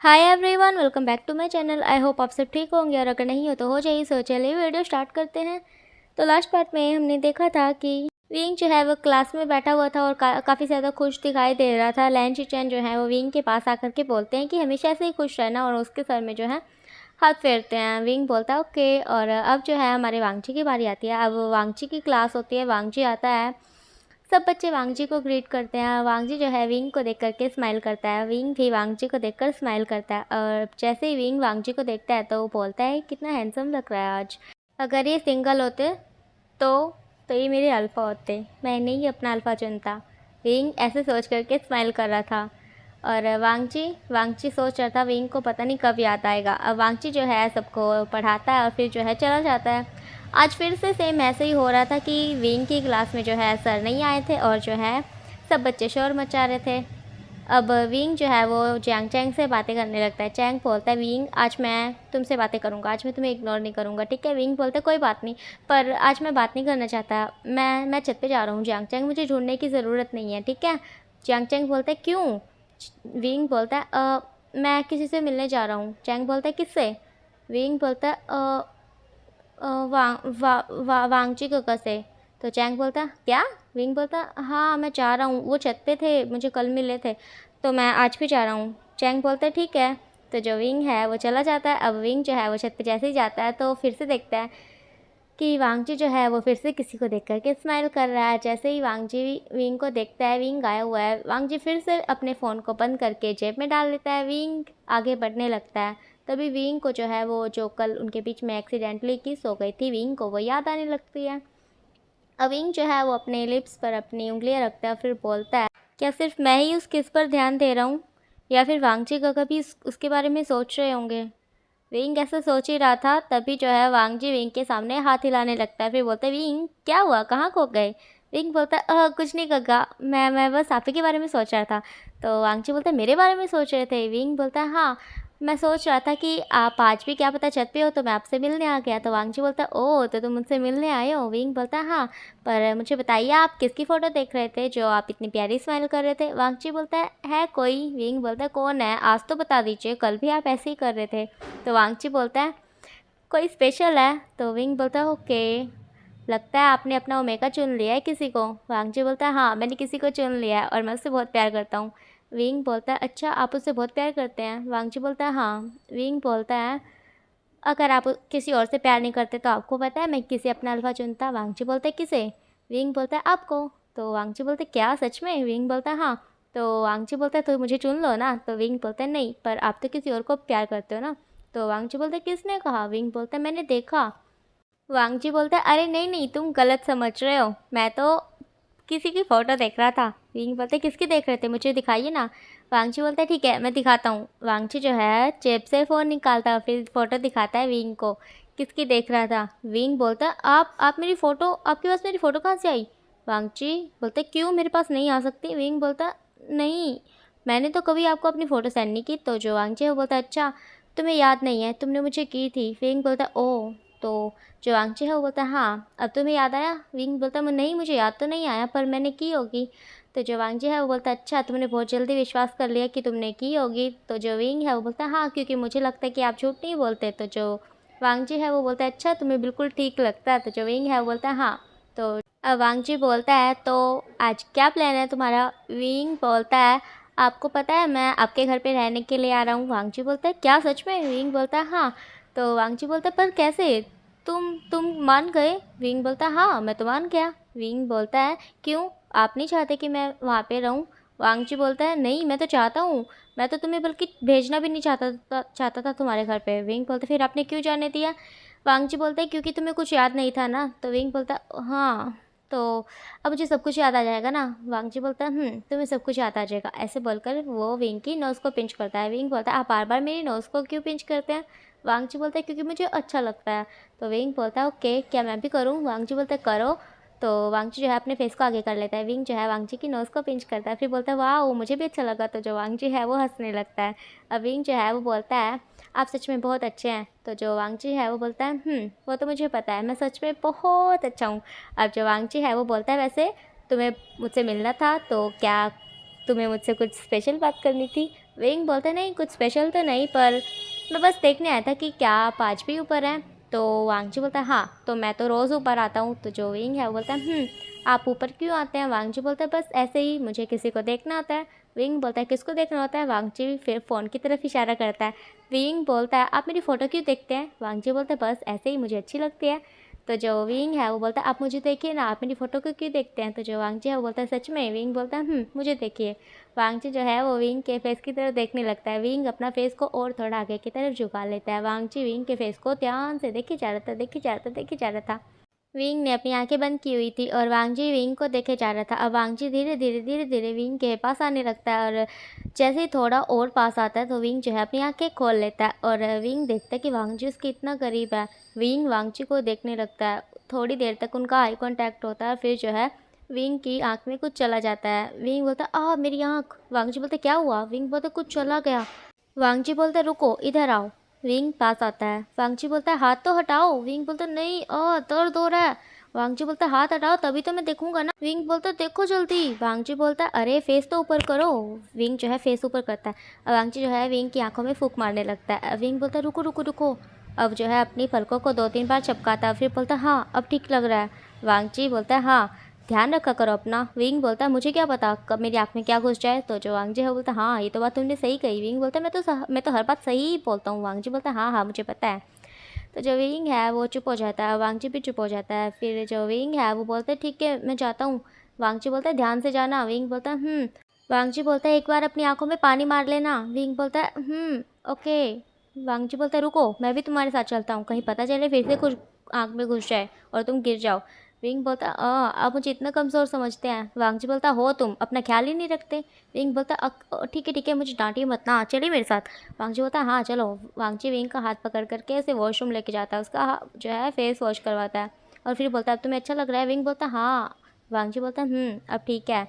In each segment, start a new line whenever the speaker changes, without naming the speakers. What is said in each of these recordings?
Hi everyone, welcome back to my channel. I hope आप सब ठीक होंगे और अगर नहीं हो तो हो जाइए। सो चलिए वीडियो स्टार्ट करते हैं। तो लास्ट पार्ट में हमने देखा था कि विंग जो है वो क्लास में बैठा हुआ था और काफ़ी ज़्यादा खुश दिखाई दे रहा था। लैंची चैन जो है वो विंग के पास आकर के बोलते हैं कि हमेशा से ही खुश रहना और उसके सर में जो है हाथ फेरते हैं। विंग बोलता है ओके। और अब जो है हमारे वांगची की बारी आती है। अब वांगची की क्लास होती है, वांगची आता है। सब बच्चे वांगजी को ग्रीट करते हैं। वांगजी जो है विंग को देख करके स्माइल करता है। विंग भी वांगजी को देखकर स्माइल करता है और जैसे ही विंग वांगजी को देखता है तो वो बोलता है कितना हैंडसम लग रहा है आज। अगर ये सिंगल होते तो ये मेरे अल्फ़ा होते, मैं नहीं अपना अल्फ़ा चुनता। विंग ऐसे सोच करके स्माइल कर रहा था और वांगची सोच रहा था विंग को पता नहीं कब याद आएगा। अब वांगची जो है सबको पढ़ाता है और फिर जो है चला जाता है। आज फिर से सेम ऐसे ही हो रहा था कि विंग की क्लास में जो है सर नहीं आए थे और जो है सब बच्चे शोर मचा रहे थे। अब विंग जो है वो जैंग चैंग से बातें करने लगता है। चैंग बोलता है विंग आज मैं तुमसे बातें करूँगा, आज मैं तुम्हें इग्नोर नहीं करूँगा, ठीक है। विंग बोलता है कोई बात नहीं, पर आज मैं बात नहीं करना चाहता। मैं छत पे जा रहा हूँ जैंग चैंग, मुझे ढूंढने की ज़रूरत नहीं है, ठीक है। जैंग चैंग बोलता है क्यों। विंग बोलता है मैं किसी से मिलने जा रहा हूँ। चैंग बोलता है किससे। विंग बोलता है वांगची काका से। तो चैंग बोलता क्या। विंग बोलता हाँ मैं जा रहा हूँ, वो छत पे थे, मुझे कल मिले थे तो मैं आज भी जा रहा हूँ। चैंग बोलता है ठीक है। तो जो विंग है वो चला जाता है। अब विंग जो है वो छत पे जैसे ही जाता है तो फिर से देखता है कि वांगजी जो है वो फिर से किसी को देख करके स्माइल कर रहा है। जैसे ही वांगजी विंग को देखता है, विंग आया हुआ है। वांगजी फिर से अपने फ़ोन को बंद करके जेब में डाल लेता है। विंग आगे बढ़ने लगता है। तभी विंग को जो है वो जो कल उनके बीच में एक्सीडेंटली किस हो गई थी, विंग को वो याद आने लगती है। अब विंग जो है वो अपने लिप्स पर अपनी उंगलियां रखता है, फिर बोलता है क्या सिर्फ मैं ही उस किस पर ध्यान दे रहा हूँ या फिर वांगजी काका भी उसके बारे में सोच रहे होंगे। विंग ऐसा सोच ही रहा था, तभी जो है वांगजी विंग के सामने हाथ हिलाने लगता है। फिर बोलता है विंग क्या हुआ, कहाँ खो गए। विंग बोलता है कुछ नहीं काका, मैं बस आप ही के बारे में सोच रहा था। तो वांगजी बोलता है मेरे बारे में सोच रहे थे। विंग बोलता है हाँ, मैं सोच रहा था कि आप आज भी क्या पता छत पे हो तो मैं आपसे मिलने आ गया। तो वांगजी बोलता है ओह तो तुम मुझसे मिलने आए हो। विंग बोलता है हाँ, पर मुझे बताइए आप किसकी फ़ोटो देख रहे थे जो आप इतनी प्यारी स्माइल कर रहे थे। वांगजी बोलता है कोई। विंग बोलता है कौन है, आज तो बता दीजिए, कल भी आप ऐसे ही कर रहे थे। तो वांगची बोलता है कोई स्पेशल है। तो विंग बोलता है ओके, लगता है आपने अपना ओमेगा चुन लिया है किसी को। वांगची बोलता है हाँ मैंने किसी को चुन लिया है और मैं उससे बहुत प्यार करता हूँ। विंग बोलता है अच्छा आप उससे बहुत प्यार करते हैं। वांगची बोलता है हाँ। विंग बोलता है अगर आप किसी और से प्यार नहीं करते तो आपको पता है मैं किसे अपना अल्फा चुनता। वांगची बोलता है किसे। विंग बोलता है आपको। तो वांगची बोलता है क्या सच में। विंग बोलता है हाँ। तो वांगची बोलता है तो मुझे चुन लो ना। तो विंग बोलता है नहीं, पर आप तो किसी और को प्यार करते हो ना। तो वांगची बोलता है किसने कहा। विंग बोलता है मैंने देखा। वांगजी बोलता है अरे नहीं नहीं तुम गलत समझ रहे हो, मैं तो किसी की फ़ोटो देख रहा था। विंग बोलता है किसकी देख रहे थे, मुझे दिखाइए ना। वांगची बोलता है ठीक है मैं दिखाता हूँ। वांगची जो है जेब से फ़ोन निकालता है, फिर फ़ोटो दिखाता है विंग को किसकी देख रहा था। विंग बोलता है आप मेरी फ़ोटो, आपके पास मेरी फ़ोटो कहाँ से आई। वांगची बोलता है क्यों मेरे पास नहीं आ सकती। विंग बोलता है नहीं, मैंने तो कभी आपको अपनी फ़ोटो सेंड नहीं की। तो जो वांगची है वो बोलता है अच्छा तुम्हें याद नहीं है, तुमने मुझे की थी। विंग बोलता है ओह। तो जो वांगची है वो बोलता है हाँ अब तुम्हें याद आया। विंग बोलता है नहीं मुझे याद तो नहीं आया पर मैंने की होगी। तो जो वांगजी है वो बोलता है अच्छा तुमने बहुत जल्दी विश्वास कर लिया कि तुमने की होगी। तो जो विंग है वो बोलता है हाँ क्योंकि मुझे लगता है कि आप झूठ नहीं बोलते। तो जो वांगजी है वो बोलता है अच्छा तुम्हें बिल्कुल ठीक लगता है। तो जो विंग है वो बोलता है हाँ। तो अब वांगजी बोलता है तो आज क्या प्लान है तुम्हारा। विंग बोलता है आपको पता है मैं आपके घर पे रहने के लिए आ रहा हूँ। वांगजी बोलता है क्या सच में। विंग बोलता है हाँ। तो वांगजी बोलता है पर कैसे, तुम मान गए। विंग बोलता है हाँ मैं तो मान गया। विंग बोलता है क्यों, आप नहीं चाहते कि मैं वहाँ पे रहूँ। वांगची बोलता है नहीं मैं तो चाहता हूँ, मैं तो तुम्हें बल्कि भेजना भी नहीं चाहता था तुम्हारे घर पे। विंग बोलता है फिर आपने क्यों जाने दिया। वांगची बोलता है क्योंकि तुम्हें कुछ याद नहीं था ना। तो विंग बोलता है हाँ तो अब मुझे सब कुछ याद आ जाएगा ना। वांगची बोलता है तुम्हें सब कुछ याद आ जाएगा। ऐसे बोलकर वो विंग की नोज़ को पिंच करता है। विंग बोलता है आप बार बार मेरी नोज़ को क्यों पिंच करते हैं। वांगची बोलता है क्योंकि मुझे अच्छा लगता है। तो विंग बोलता है ओके क्या मैं भी करूँ। वांगची बोलता है करो। तो वांगची जो है अपने फेस को आगे कर लेता है। विंग जो है वांगची की नोज़ को पिंच करता है, फिर बोलता है वाह वो मुझे भी अच्छा लगा। तो जो वांगची है वो हंसने लगता है। अब विंग जो है वो बोलता है आप सच में बहुत अच्छे हैं। तो जो वांगची है वो बोलता है वो तो मुझे पता है, मैं सच में बहुत अच्छा हूँ। अब जो वांगची है वो बोलता है वैसे तुम्हें मुझसे मिलना था तो क्या तुम्हें मुझसे कुछ स्पेशल बात करनी थी। विंग बोलता है नहीं कुछ स्पेशल तो नहीं, पर मैं बस देखने आया था कि क्या आप आज भी ऊपर हैं। तो वांगजी बोलता है हाँ, तो मैं तो रोज़ ऊपर आता हूँ। तो जो विंग है वो बोलता है आप ऊपर क्यों आते हैं? वांगजी बोलता है बस ऐसे ही, मुझे किसी को देखना होता है। विंग बोलता है किसको देखना होता है? वांगजी फिर फ़ोन की तरफ इशारा करता है। विंग बोलता है आप मेरी फ़ोटो क्यों देखते हैं? वांगजी बोलता है बस ऐसे ही, मुझे अच्छी लगती है। तो जो विंग है वो बोलता है आप मुझे देखिए ना, आप मेरी फ़ोटो को क्यों देखते हैं? तो जो वांगजी है वो बोलता है सच में? विंग बोलता है मुझे देखिए। वांगची जो है वो विंग के फेस की तरफ देखने लगता है। विंग अपना फेस को और थोड़ा आगे की तरफ झुका लेता है। वांगची विंग के फेस को ध्यान से देखे जा रहा था, देखे जा रहा था, देखे जा रहा था। विंग ने अपनी आंखें बंद की हुई थी और वांगजी विंग को देखे जा रहा था। अब वांगजी धीरे धीरे धीरे धीरे विंग के पास आने लगता है और जैसे ही थोड़ा और पास आता है तो विंग जो है अपनी आंखें खोल लेता है और विंग देखता है कि वांगजी उसके इतना करीब है। विंग वांगजी को देखने लगता है। थोड़ी देर तक उनका आई कांटेक्ट होता है, फिर जो है विंग की आंख में कुछ चला जाता है। विंग बोलता है मेरी आंख। वांगजी बोलता क्या हुआ? विंग बोलता कुछ चला गया। वांगजी बोलता रुको इधर आओ। विंग पास आता है। वांगजी बोलता है हाथ तो हटाओ। विंग बोलता नहीं दर्द हो रहा है। वांगजी बोलता हाथ हटाओ तभी तो मैं देखूंगा ना। विंग बोलता देखो जल्दी। वांगजी बोलता है अरे फेस तो ऊपर करो। विंग जो है फेस ऊपर करता है। अब वांगजी जो है विंग की आंखों में फूंक मारने लगता है। विंग बोलता रुको रुको रुको। अब जो है अपनी पलकों को 2-3 बार चपकाता है, फिर बोलता हाँ अब ठीक लग रहा है। वांगजी बोलता है हाँ ध्यान रखा करो अपना। विंग बोलता है मुझे क्या पता कब मेरी आँख में क्या घुस जाए। तो जो वांगजी है बोलता हाँ ये तो बात तुमने सही कही। विंग बोलता है मैं तो हर बात सही ही बोलता हूँ। वांगजी बोलता है हाँ हाँ मुझे पता है। तो जो विंग है वो चुप हो जाता है, वांगजी भी चुप हो जाता है। फिर जो विंग है वो बोलता है ठीक है मैं जाता हूँ। वांगजी बोलता है ध्यान से जाना। विंग बोलता है वांगजी बोलता है एक बार अपनी आंखों में पानी मार लेना। विंग बोलता है ओके। वांगजी बोलता है रुको मैं भी तुम्हारे साथ चलता हूँ, कहीं पता चले फिर से कुछ आँख में घुस जाए और तुम गिर जाओ। विंग बोलता आप मुझे इतना कमज़ोर समझते हैं? वांगजी बोलता हो तुम अपना ख्याल ही नहीं रखते। विंग बोलता ठीक है मुझे डांटिए मत ना, चलिए मेरे साथ। वांगजी बोलता हाँ चलो। वांगजी विंग का हाथ पकड़ करके ऐसे वॉशरूम लेके जाता है, उसका जो है फेस वॉश करवाता है और फिर बोलता है अब तुम्हें अच्छा लग रहा है? विंग बोलता हाँ। वांगजी बोलता अब ठीक है,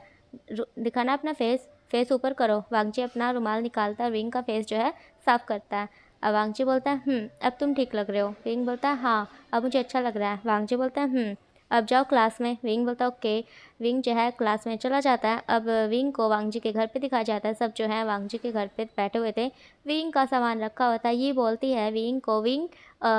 दिखाना अपना फेस, फेस ऊपर करो। वांगजी अपना रुमाल निकालता है, विंग का फेस जो है साफ करता है। अब वांगजी बोलता है अब तुम ठीक लग रहे हो। विंग बोलता है हाँ अब मुझे अच्छा लग रहा है। वांगजी बोलता है अब जाओ क्लास में। विंग बोलता है ओके। विंग जो है क्लास में चला जाता है। अब विंग को वांगजी के घर पे दिखाया जाता है। सब जो है वांगजी के घर पे बैठे हुए थे, विंग का सामान रखा हुआ था। ये बोलती है विंग को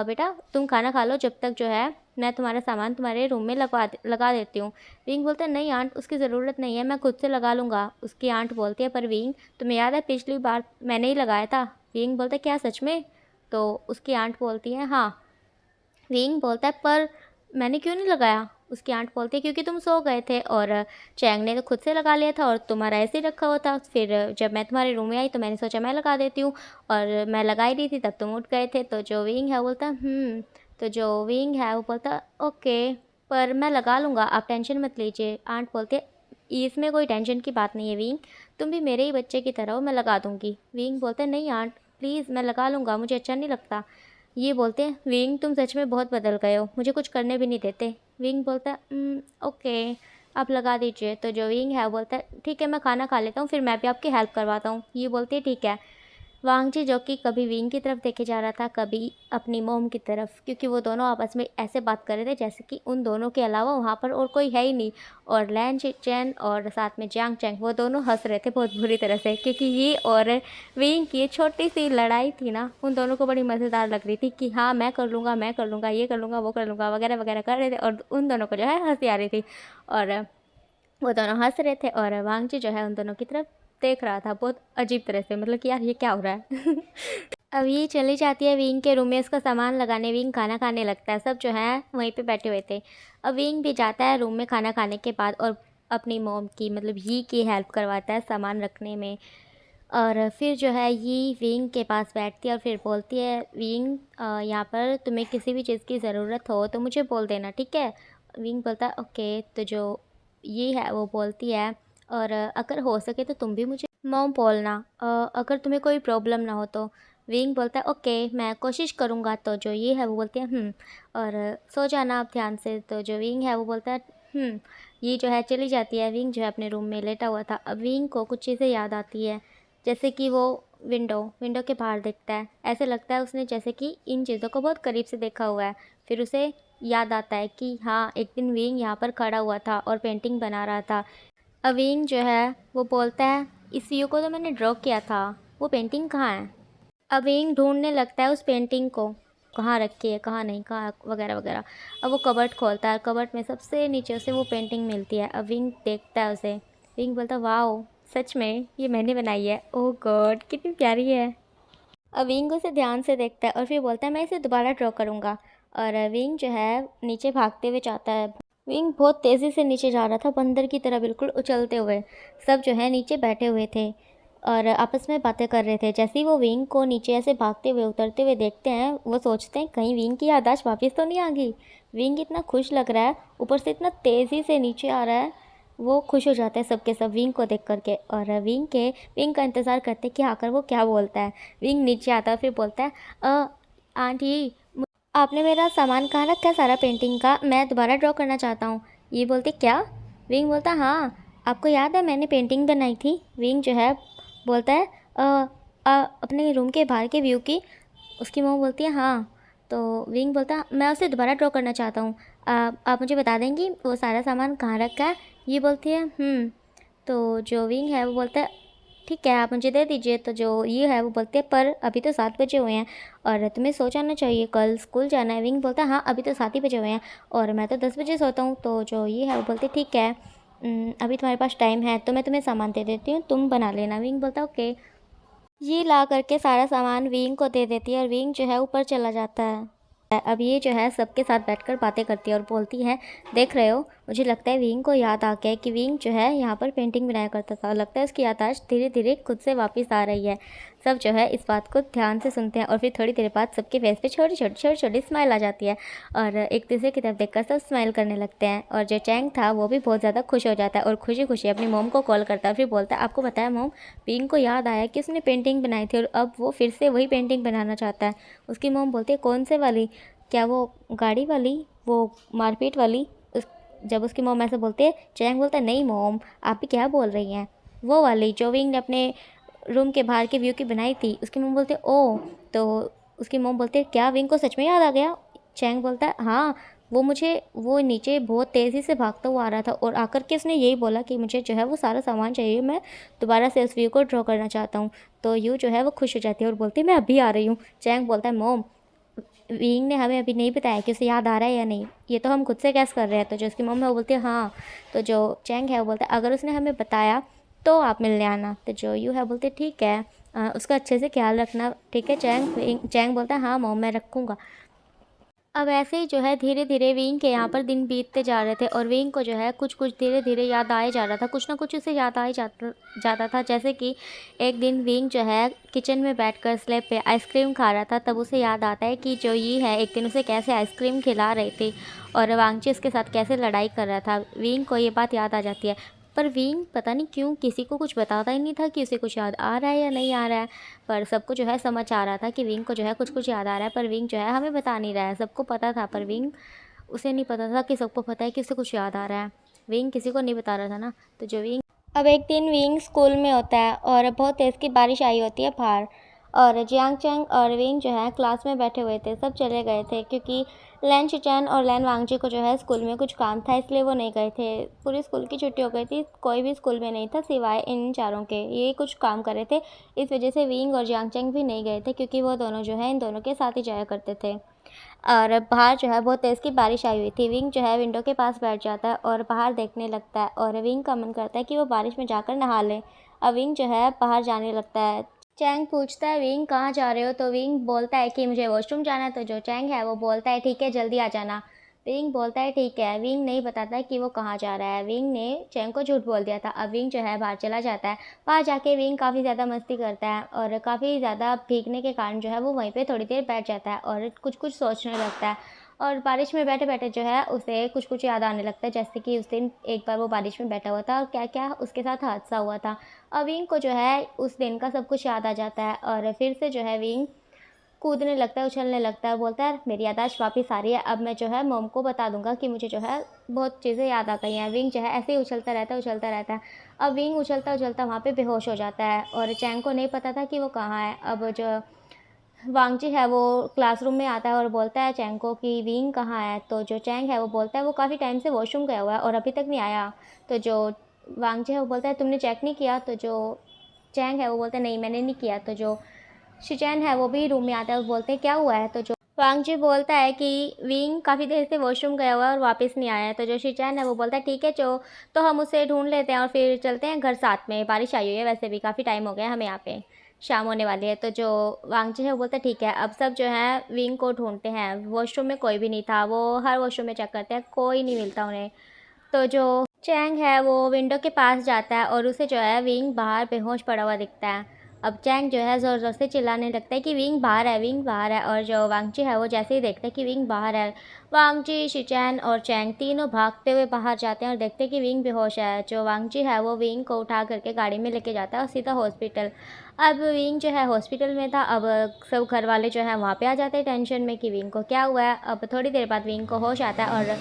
बेटा तुम खाना खा लो, जब तक जो है मैं तुम्हारा सामान तुम्हारे रूम में लगा देती हूँ। विंग बोलता है नहीं आंट उसकी ज़रूरत नहीं है, मैं खुद से लगा लूँगा। उसकी आंट बोलती है पर विंग तुम्हें याद है पिछली बार मैंने ही लगाया था? विंग बोलता है क्या सच में? तो उसकी आंट बोलती है हाँ। विंग बोलता है पर मैंने क्यों नहीं लगाया? उसकी आंट बोलती है क्योंकि तुम सो गए थे और चैंग ने तो खुद से लगा लिया था और तुम्हारा ऐसे ही रखा हुआ था। फिर जब मैं तुम्हारे रूम में आई तो मैंने सोचा मैं लगा देती हूँ और मैं लगा ही रही थी तब तुम उठ गए थे। तो जो विंग है वो बोलता तो जो विंग है वो बोलता ओके पर मैं लगा लूँगा, आप टेंशन मत लीजिए। आंट बोलती है इसमें कोई टेंशन की बात नहीं है विंग, तुम भी मेरे ही बच्चे की तरह हो, मैं लगा दूँगी। विंग बोलते हैं नहीं आंट प्लीज़ मैं लगा लूँगा, मुझे अच्छा नहीं लगता। ये बोलते हैं विंग तुम सच में बहुत बदल गए हो, मुझे कुछ करने भी नहीं देते। विंग बोलता है ओके आप लगा दीजिए। तो जो विंग है वो बोलता है ठीक है मैं खाना खा लेता हूँ फिर मैं भी आपकी हेल्प करवाता हूँ। ये बोलती है ठीक है। वांगजी जो कि कभी विंग की तरफ देखे जा रहा था कभी अपनी मोम की तरफ, क्योंकि वो दोनों आपस में ऐसे बात कर रहे थे जैसे कि उन दोनों के अलावा वहाँ पर और कोई है ही नहीं। और लैन चैन और साथ में जियांग चैंग वो दोनों हंस रहे थे बहुत बुरी तरह से, क्योंकि ये और विंग की छोटी सी लड़ाई थी ना उन दोनों को बड़ी मज़ेदार लग रही थी कि हाँ मैं कर लूँगा, मैं कर लूँगा, ये कर लूँगा, वो कर लूँगा वगैरह वगैरह कर रहे थे और उन दोनों को जो है हंसी आ रही थी। और वो दोनों हंस रहे थे और वांगजी जो है उन दोनों की तरफ देख रहा था बहुत अजीब तरह से, मतलब कि यार ये क्या हो रहा है। अब ये चली जाती है विंग के रूम में उसका सामान लगाने। विंग खाना खाने लगता है, सब जो है वहीं पे बैठे हुए थे। अब विंग भी जाता है रूम में खाना खाने के बाद और अपनी मॉम की मतलब ही की हेल्प करवाता है सामान रखने में। और फिर जो है ये विंग के पास बैठती है और फिर बोलती है विंग यहाँ पर तुम्हें किसी भी चीज़ की ज़रूरत हो तो मुझे बोल देना ठीक है। विंग बोलता है ओके। तो जो ये है वो बोलती है और अगर हो सके तो तुम भी मुझे मॉम बोलना अगर तुम्हें कोई प्रॉब्लम ना हो तो। विंग बोलता है ओके मैं कोशिश करूँगा। तो जो ये है वो बोलती है और सो जाना आप ध्यान से। तो जो विंग है वो बोलता है ये जो है चली जाती है। विंग जो है अपने रूम में लेटा हुआ था। अब विंग को कुछ चीज़ें याद आती है, जैसे कि वो विंडो के बाहर देखता है, ऐसे लगता है उसने जैसे कि इन चीज़ों को बहुत करीब से देखा हुआ है। फिर उसे याद आता है कि हाँ एक दिन विंग यहाँ पर खड़ा हुआ था और पेंटिंग बना रहा था। अविंग जो है वो बोलता है इस व्यू को तो मैंने ड्रॉ किया था वो पेंटिंग कहाँ है। अब विंग ढूंढने लगता है उस पेंटिंग को, कहाँ रखी है कहाँ नहीं, कहाँ वगैरह वगैरह। अब वो कबर्ड खोलता है, कबर्ड में सबसे नीचे उसे वो पेंटिंग मिलती है। अब विंग देखता है उसे, विंग बोलता है वाओ सच में ये मैंने बनाई है, ओह गॉड कितनी प्यारी है। अब विंग उसे ध्यान से देखता है और फिर बोलता है मैं इसे दोबारा ड्रॉ करूँगा। और विंग जो है नीचे भागते हुए जाता है। विंग बहुत तेज़ी से नीचे जा रहा था, बंदर की तरह बिल्कुल उछलते हुए। सब जो है नीचे बैठे हुए थे और आपस में बातें कर रहे थे। जैसे ही वो विंग को नीचे ऐसे भागते हुए उतरते हुए देखते हैं, वो सोचते हैं कहीं विंग की याददाश्त वापस तो नहीं आ गई। विंग इतना खुश लग रहा है, ऊपर से इतना तेज़ी से नीचे आ रहा है। वो खुश हो जाते हैं सब के सब विंग को देख करके, और विंग का इंतज़ार करते हैं कि आकर वो क्या बोलता है। विंग नीचे आता है फिर बोलता है आंटी आपने मेरा सामान कहाँ रखा है सारा पेंटिंग का, मैं दोबारा ड्रॉ करना चाहता हूँ। ये बोलते क्या। विंग बोलता हाँ आपको याद है मैंने पेंटिंग बनाई थी। विंग जो है बोलता है अपने रूम के बाहर के व्यू की। उसकी मॉम बोलती है हाँ। तो विंग बोलता है मैं उसे दोबारा ड्रॉ करना चाहता हूँ, आप मुझे बता देंगी वो सारा सामान कहाँ रखा है। ये बोलती है तो जो विंग है वो बोलता है ठीक है आप मुझे दे दीजिए। तो जो ये है वो बोलते हैं पर अभी तो 7 बजे हुए हैं और तुम्हें सो जाना चाहिए, कल स्कूल जाना है। विंग बोलता है हाँ अभी तो 7 ही बजे हुए हैं और मैं तो 10 बजे सोता हूँ। तो जो ये है वो बोलते ठीक है अभी तुम्हारे पास टाइम है तो मैं तुम्हें सामान दे देती हूँ, तुम बना लेना। विंग बोलता है ओके। ये ला करके सारा सामान विंग को दे देती है और विंग जो है ऊपर चला जाता है। अब ये जो है सबके साथ बैठकर बातें करती है और बोलती है देख रहे हो मुझे लगता है विंग को याद आ गया है कि विंग जो है यहाँ पर पेंटिंग बनाया करता था। लगता है उसकी याददाश्त धीरे धीरे खुद से वापस आ रही है। सब जो है इस बात को ध्यान से सुनते हैं और फिर थोड़ी देर बाद सबके फेस पे छोटी छोटी छोटी छोटी स्माइल आ जाती है और एक दूसरे की तरफ देखकर सब स्माइल करने लगते हैं। और जो चैंग था वो भी बहुत ज़्यादा खुश हो जाता है और खुशी खुशी अपनी मोम को कॉल करता है। फिर बोलता है आपको बताया मोम विंग को याद आया कि उसने पेंटिंग बनाई थी और अब वो फिर से वही पेंटिंग बनाना चाहता है। उसकी मोम बोलती है कौन से वाली, क्या वो गाड़ी वाली, वो मारपीट वाली। उस जब उसकी मोम ऐसे बोलती है चैंग बोलता है नहीं मोम आप भी क्या बोल रही हैं, वो वाली जो विंग ने अपने रूम के बाहर के व्यू की बनाई थी। उसकी मोम बोलते है ओ। तो उसकी मोम बोलती है क्या विंग को सच में याद आ गया। चैंग बोलता है हाँ वो नीचे बहुत तेज़ी से भागता हुआ आ रहा था और आकर के उसने यही बोला कि मुझे जो है वो सारा सामान चाहिए, मैं दोबारा से उस व्यू को ड्रॉ करना चाहता हूँ। तो यू जो है वो खुश हो जाती है और बोलती है मैं अभी आ रही हूँ। चैंग बोलता है मोम विंग ने हमें अभी नहीं बताया कि उसे याद आ रहा है या नहीं, ये तो हम खुद से गैस कर रहे हैं। तो जो उसकी मम्मी है वो बोलती है हाँ। तो जो चैंग है वो बोलता है अगर उसने हमें बताया तो आप मिलने आना। तो जो यू है बोलते ठीक है उसका अच्छे से ख्याल रखना ठीक है चैंग। चैंग बोलता है हाँ मॉम मैं रखूँगा। अब ऐसे ही जो है धीरे धीरे विंग के यहाँ पर दिन बीतते जा रहे थे और विंग को जो है कुछ कुछ धीरे धीरे याद आए जा रहा था, कुछ ना कुछ उसे याद आए जाता जाता था। जैसे कि एक दिन विंग जो है किचन में बैठकर स्लैब पे आइसक्रीम खा रहा था, तब उसे याद आता है कि जो ये है एक दिन उसे कैसे आइसक्रीम खिला रही थी और वांगची उसके साथ कैसे लड़ाई कर रहा था। विंग को ये बात याद आ जाती है पर विंग पता नहीं क्यों किसी को कुछ बताता ही नहीं था कि उसे कुछ याद आ रहा है या नहीं आ रहा है। पर सबको जो है समझ आ रहा था कि विंग को जो है कुछ कुछ याद आ रहा है, पर विंग जो है हमें बता नहीं रहा है। सबको पता था पर विंग उसे नहीं पता था कि सबको पता है कि उसे कुछ याद आ रहा है। विंग किसी को नहीं बता रहा था ना। तो जो विंग अब एक दिन विंग स्कूल में होता है और बहुत तेज़ की बारिश आई होती है बाहर, और जियांग चैंग और विंग जो है क्लास में बैठे हुए थे। सब चले गए थे क्योंकि लैन चिचैन और लैन वांगजी को जो है स्कूल में कुछ काम था, इसलिए वो नहीं गए थे। पूरी स्कूल की छुट्टी हो गई थी, कोई भी स्कूल में नहीं था सिवाय इन चारों के। ये कुछ काम कर रहे थे, इस वजह से विंग और जियांग चैंग भी नहीं गए थे क्योंकि वो दोनों जो है इन दोनों के साथ ही जाया करते थे। और बाहर जो है बहुत तेज़ की बारिश आई हुई थी। विंग जो है विंडो के पास बैठ जाता है और बाहर देखने लगता है और विंग का मन करता है कि वो बारिश में जाकर नहा ले। अब विंग जो है बाहर जाने लगता है। चैंग पूछता है विंग कहाँ जा रहे हो। तो विंग बोलता है कि मुझे वॉशरूम जाना है। तो जो चैंग है वो बोलता है ठीक है जल्दी आ जाना। विंग बोलता है ठीक है। विंग नहीं बताता है कि वो कहाँ जा रहा है। विंग ने चैंग को झूठ बोल दिया था। अब विंग जो है बाहर चला जाता है। बाहर जाके विंग काफ़ी ज़्यादा मस्ती करता है और काफ़ी ज़्यादा भीगने के कारण जो है वो वहीं पे थोड़ी देर बैठ जाता है और कुछ कुछ सोचने लगता है। और बारिश में बैठे बैठे जो है उसे कुछ कुछ याद आने लगता है, जैसे कि उस दिन एक बार वो बारिश में बैठा हुआ था और क्या क्या उसके साथ हादसा हुआ था। अब विंग को जो है उस दिन का सब कुछ याद आ जाता है और फिर से जो है विंग कूदने लगता है, उछलने लगता है। बोलता है मेरी याददाश्त वापस आ रही है, अब मैं जो है मॉम को बता दूंगा कि मुझे जो है बहुत चीज़ें याद आ गई हैं। विंग जो है ऐसे ही उछलता रहता है उछलता रहता है। अब विंग उछलता उछलता वहाँ पे बेहोश हो जाता है और चैंग को नहीं पता था कि वो कहाँ है। अब जो वांगची है वो क्लासरूम में आता है और बोलता है चैंग को कि विंग कहाँ है। तो जो चैंग है वो बोलता है वो काफ़ी टाइम से वॉशरूम गया हुआ है और अभी तक नहीं आया। तो जो वांगची है वो बोलता है तुमने चेक नहीं किया। तो जो चैंग है वो बोलते नहीं मैंने नहीं किया। तो जो शिचैन है वो भी रूम में आता है और बोलते क्या हुआ है। तो जो वांग जी बोलता है कि विंग काफ़ी देर से वॉशरूम गया हुआ है और वापस नहीं आया है। तो जो शिचैन है वो बोलता है ठीक है तो हम उसे ढूंढ लेते हैं और फिर चलते हैं घर साथ में, बारिश आई हुई है वैसे भी काफ़ी टाइम हो गया हमें यहाँ पे, शाम होने वाली है। तो जो वांग जी है वो बोलता है ठीक है। अब सब जो है विंग को ढूंढते हैं, वॉशरूम में कोई भी नहीं था, वो हर वॉशरूम में चेक करते हैं कोई नहीं मिलता उन्हें। तो जो चैंग है वो विंडो के पास जाता है और उसे जो है विंग बाहर बेहोश पड़ा हुआ दिखता है। अब चैंग जो है ज़ोर ज़ोर से चिल्लाने लगता है कि विंग बाहर है, विंग बाहर है। और जो वांगची है वो जैसे ही देखता है कि विंग बाहर है, वांगची, शिचैन और चैंग तीनों भागते हुए बाहर जाते हैं और देखते हैं कि विंग बेहोश है। जो वांगची है वो विंग को उठा करके गाड़ी में लेके जाता है और सीधा हॉस्पिटल। अब विंग जो है हॉस्पिटल में था। अब सब घर वाले जो है वहाँ पे आ जाते हैं टेंशन में कि विंग को क्या हुआ है। अब थोड़ी देर बाद विंग को होश आता है और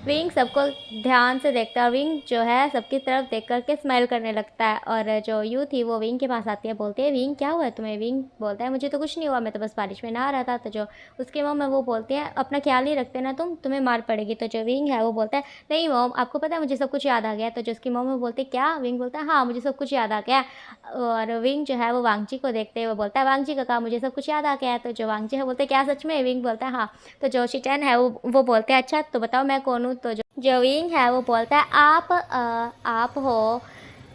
विंग सबको ध्यान से देखता है और विंग जो है सबकी तरफ देख करके स्माइल करने लगता है। और जो यू थी वो विंग के पास आती है, बोलती है विंग क्या हुआ है तुम्हें। विंग बोलता है मुझे तो कुछ नहीं हुआ, मैं तो बस बारिश में नहा रहा था। तो जो उसकी मॉम है वो बोलती है अपना ख्याल नहीं रखते ना तुम, तुम्हें मार पड़ेगी। तो जो विंग है वो बोलता है नहीं मॉम आपको पता है मुझे सब कुछ याद आ गया। तो जो उसकी मॉम है बोलती है क्या। विंग बोलता है हाँ मुझे सब कुछ याद आ गया। और विंग जो है वो वांगची को देखते हुए बोलता है वांगची का कहा मुझे सब कुछ याद आ गया है। तो जो वांगची है बोलते क्या सच में। विंग बोलता है हाँ। तो जो शिचैन है वो बोलते हैं अच्छा तो बताओ मैं कौन हूँ। तो जो विंग है वो बोलता है आप हो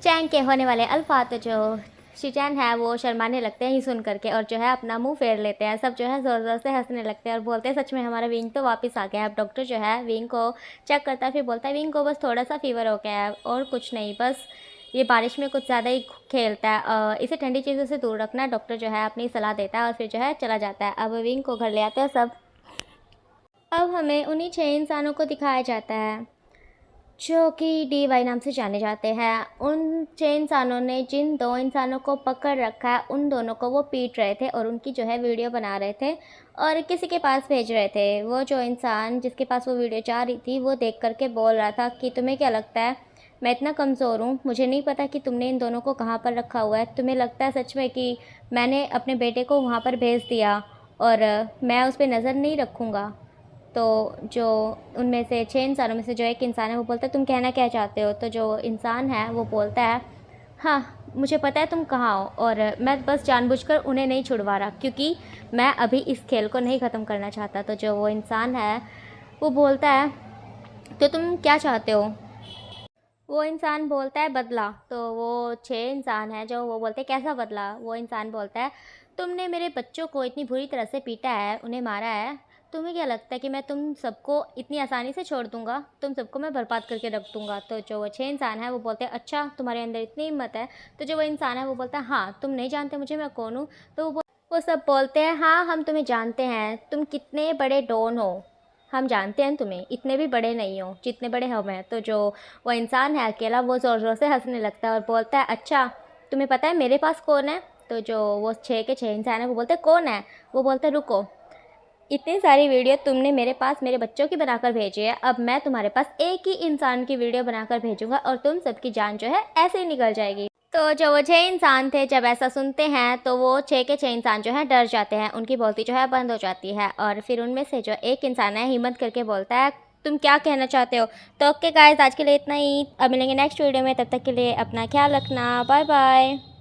चैंग के होने वाले अल्फ़ा। तो जो शिचैन है वो शर्माने लगते हैं ही सुन करके और जो है अपना मुंह फेर लेते हैं। सब जो है ज़ोर ज़ोर से हंसने लगते हैं और बोलते हैं सच में हमारा विंग तो वापस आ गया है। अब डॉक्टर जो है विंग को चेक करता है, फिर बोलता है विंग को बस थोड़ा सा फीवर हो गया है और कुछ नहीं, बस ये बारिश में कुछ ज़्यादा ही खेलता है, इसे ठंडी चीज़ों से दूर रखना। डॉक्टर जो है अपनी सलाह देता है और फिर जो है चला जाता है। अब विंग को घर ले आते हैं सब। अब हमें उन्हीं 6 इंसानों को दिखाया जाता है जो कि DY नाम से जाने जाते हैं। उन 6 इंसानों ने जिन 2 इंसानों को पकड़ रखा है उन दोनों को वो पीट रहे थे और उनकी जो है वीडियो बना रहे थे और किसी के पास भेज रहे थे। वो जो इंसान जिसके पास वो वीडियो जा रही थी वो देख करके बोल रहा था कि तुम्हें क्या लगता है मैं इतना कमज़ोर हूँ, मुझे नहीं पता कि तुमने इन दोनों को कहाँ पर रखा हुआ है। तुम्हें लगता है सच में कि मैंने अपने बेटे को वहाँ पर भेज दिया और मैं उस पर नज़र नहीं रखूँगा। तो जो उनमें से 6 इंसानों में से जो एक इंसान है वो बोलता है तुम कहना क्या चाहते हो। तो जो इंसान है वो बोलता है हाँ मुझे पता है तुम कहाँ हो और मैं बस जानबूझकर उन्हें नहीं छुड़वा रहा क्योंकि मैं अभी इस खेल को नहीं ख़त्म करना चाहता। तो जो वो इंसान है वो बोलता है तो तुम क्या चाहते हो। वो इंसान बोलता है बदला। तो वो 6 इंसान हैं जो वो बोलते हैं कैसा बदला। वो इंसान बोलता है तुमने मेरे बच्चों को इतनी बुरी तरह से पीटा है, उन्हें मारा है, तुम्हें क्या लगता है कि मैं तुम सबको इतनी आसानी से छोड़ दूंगा, तुम सबको मैं बर्बाद करके रख दूंगा। तो जो वो 6 इंसान है वो बोलते हैं अच्छा तुम्हारे अंदर इतनी हिम्मत है। तो जो वो इंसान है वो बोलता है हाँ तुम नहीं जानते मुझे मैं कौन हूँ। तो वो सब बोलते हैं हाँ हम तुम्हें जानते हैं, तुम कितने बड़े डॉन हो, हम जानते हैं तुम्हें, इतने भी बड़े नहीं हो जितने बड़े हम हैं। तो जो वो इंसान है अकेला वो ज़ोर ज़ोर से हंसने लगता है और बोलता है अच्छा तुम्हें पता है मेरे पास कौन है। तो जो वो 6 के 6 इंसान है वो बोलते हैं कौन है। वो बोलते हैं रुको, इतनी सारी वीडियो तुमने मेरे पास मेरे बच्चों की बनाकर भेजी है, अब मैं तुम्हारे पास एक ही इंसान की वीडियो बनाकर भेजूंगा और तुम सबकी जान जो है ऐसे ही निकल जाएगी। तो जो वो 6 इंसान थे जब ऐसा सुनते हैं तो वो 6 के 6 इंसान जो है डर जाते हैं, उनकी बोलती जो है बंद हो जाती है और फिर उनमें से जो एक इंसान है हिम्मत करके बोलता है तुम क्या कहना चाहते हो। तो ओके गाइस आज के लिए इतना ही, अब मिलेंगे नेक्स्ट वीडियो में, तब तक के लिए अपना ख्याल रखना, बाय बाय।